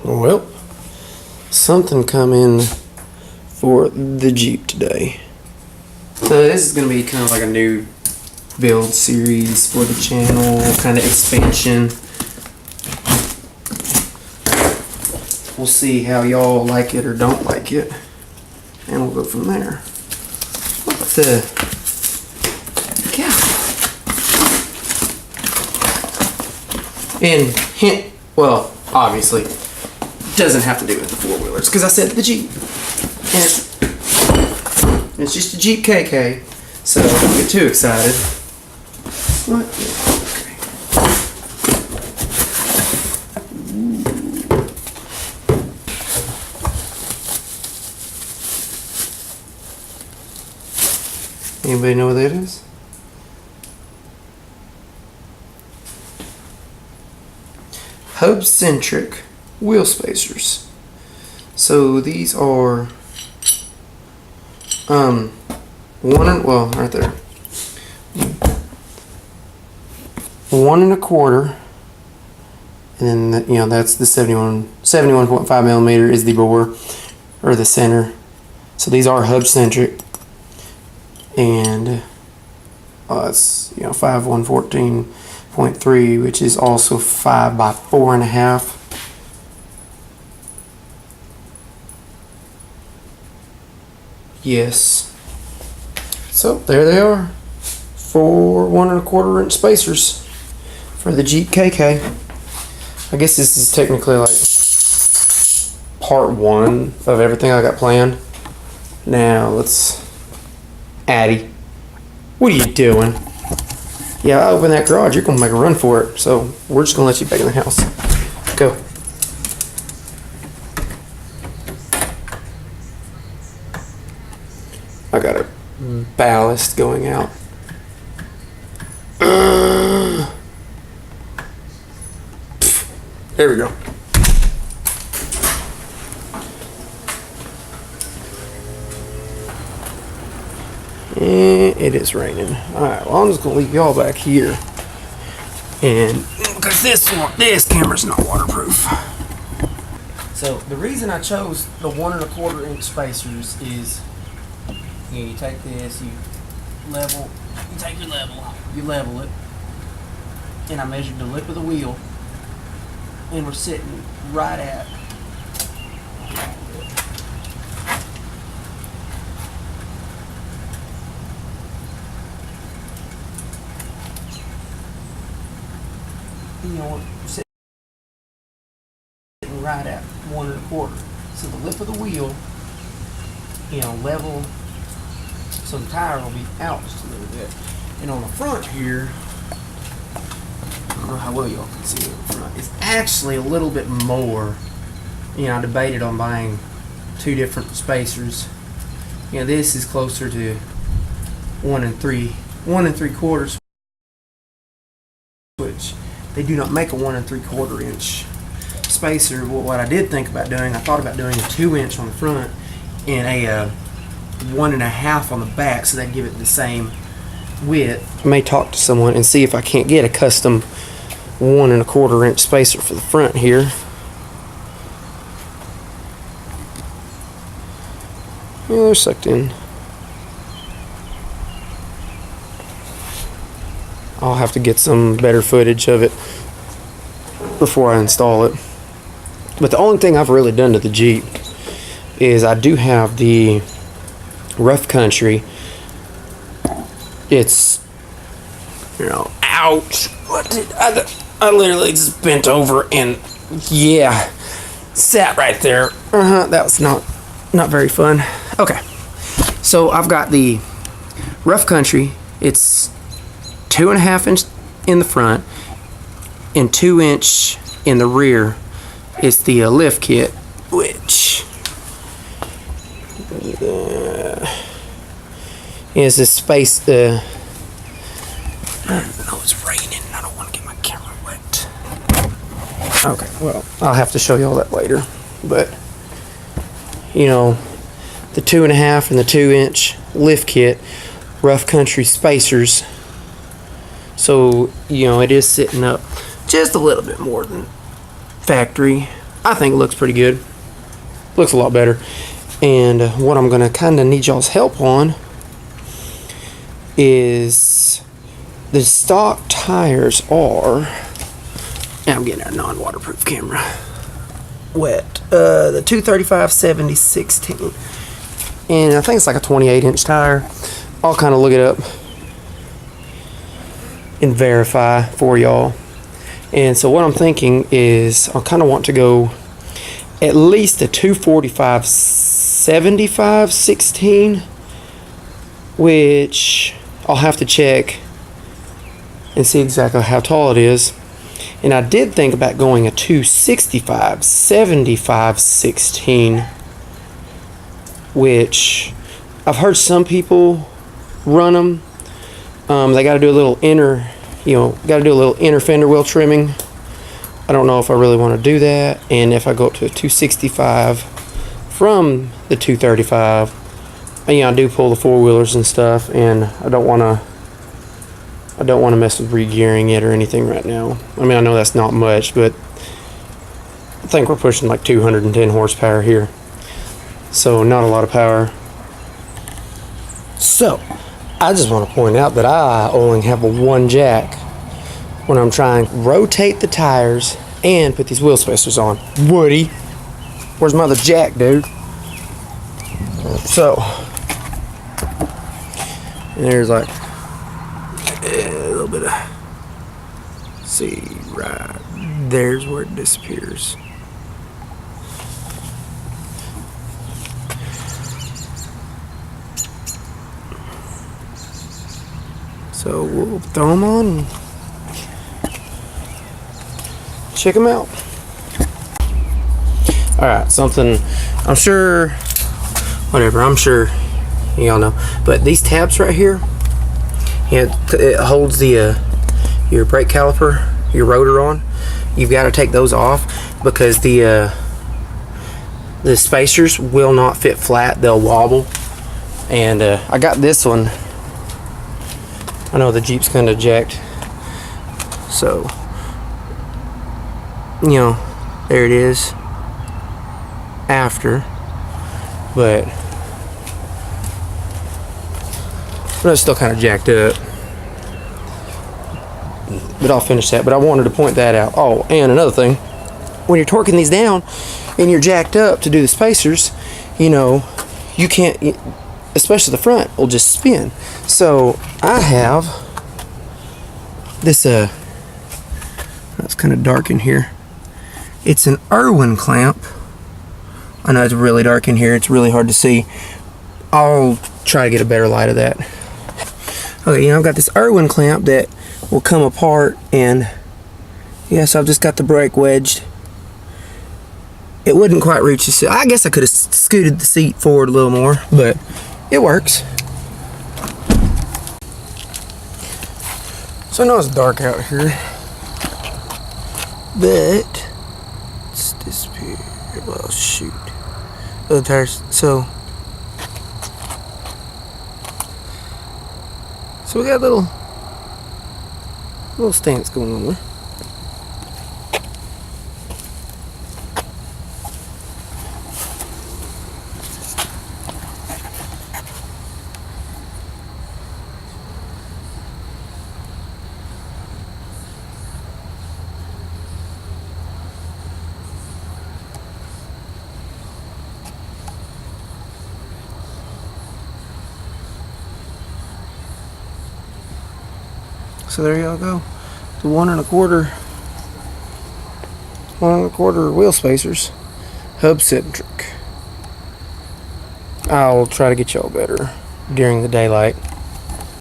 Well, something come in for the Jeep today. So this is going to be kind of like a new build series for the channel, kind of expansion. We'll see how y'all like it or don't like it, and we'll go from there. What the cow? And hint, well, obviously, doesn't have to do with the four-wheelers, because I said the Jeep. And it's just a Jeep KK, so don't get too excited. What? Okay. Anybody know what that is? Centric wheel spacers. So these are right there, 1 1/4, and then that's the 71.5 millimeter is the bore or the center. So these are hub centric, and it's 5 114.3, which is also 5 by 4.5. Yes. So there they are. 4 1 1/4 inch spacers for the Jeep KK. I guess this is technically like part 1 of everything I got planned. Now let's, Addie, what are you doing? Yeah, I open that garage, you're gonna make a run for it. So we're just gonna let you back in the house. Go. I got a ballast going out. There we go. And it is raining. Alright, well, I'm just gonna leave y'all back here. And because this camera's not waterproof. So the reason I chose the 1 1/4 inch spacers is, you take this, you take your level, you level it, and I measured the lip of the wheel, and we're sitting right at we're sitting right at 1 1/4. So the lip of the wheel, level. So the tire will be out just a little bit. And on the front here, I don't know how well y'all can see it in the front, it's actually a little bit more. I debated on buying 2 different spacers. This is closer to 1 3/4, which they do not make a 1 3/4 inch spacer. Well, what I did think about doing, I thought about doing a 2 inch on the front and a 1 1/2 on the back, so they give it the same width. I may talk to someone and see if I can't get a custom 1 1/4 inch spacer for the front here. Yeah, they're sucked in. I'll have to get some better footage of it before I install it. But the only thing I've really done to the Jeep is I do have the rough country. It's, ouch. What did I literally just bent over and sat right there. That was not very fun. Okay. So I've got the rough country. It's 2 1/2 inch in the front and 2 inch in the rear. It's the lift kit, which is this space. I know it's raining. I don't want to get my camera wet. Okay, well, I'll have to show you all that later. But the 2 1/2 and the 2 inch lift kit, rough country spacers. So it is sitting up just a little bit more than factory. I think looks pretty good. Looks a lot better. And what I'm gonna kind of need y'all's help on is the stock tires are, I'm getting a non-waterproof camera, wet. The 235/70/16, and I think it's like a 28-inch tire. I'll kind of look it up and verify for y'all. And so what I'm thinking is I kind of want to go at least a 245/75/16, which I'll have to check and see exactly how tall it is. And I did think about going a 265/75/16, which I've heard some people run them. They got to do a little inner, inner fender well trimming. I don't know if I really want to do that. And if I go up to a 265 from the 235, I do pull the four-wheelers and stuff, and I don't want to mess with re-gearing it or anything right now. I mean, I know that's not much, but I think we're pushing like 210 horsepower here, so not a lot of power. So I just want to point out that I only have a one jack when I'm trying to rotate the tires and put these wheel spacers on. Woody, where's my other jack, dude? So there's like a little bit of, see, right there's where it disappears. So we'll throw them on and check them out. Alright, something I'm sure, whatever, I'm sure y'all know, but these tabs right here, it holds the your brake caliper, your rotor on. You've got to take those off because the spacers will not fit flat, they'll wobble. And I got this one. I know the Jeep's kind of jacked, so there it is after, but it's still kind of jacked up. But I'll finish that. But I wanted to point that out. Oh, and another thing, when you're torquing these down and you're jacked up to do the spacers, you can't, especially the front will just spin. So I have this it's kind of dark in here. It's an Irwin clamp. I know it's really dark in here, it's really hard to see. I'll try to get a better light of that. Okay, I've got this Irwin clamp that will come apart, and so I've just got the brake wedged. It wouldn't quite reach the seat. I guess I could have scooted the seat forward a little more, but it works. So I know it's dark out here, but it's disappeared. Well, shoot. The tires. So we got a little stance going on there. So there y'all go. The 1 1/4 wheel spacers. Hub Centric. I'll try to get y'all better during the daylight.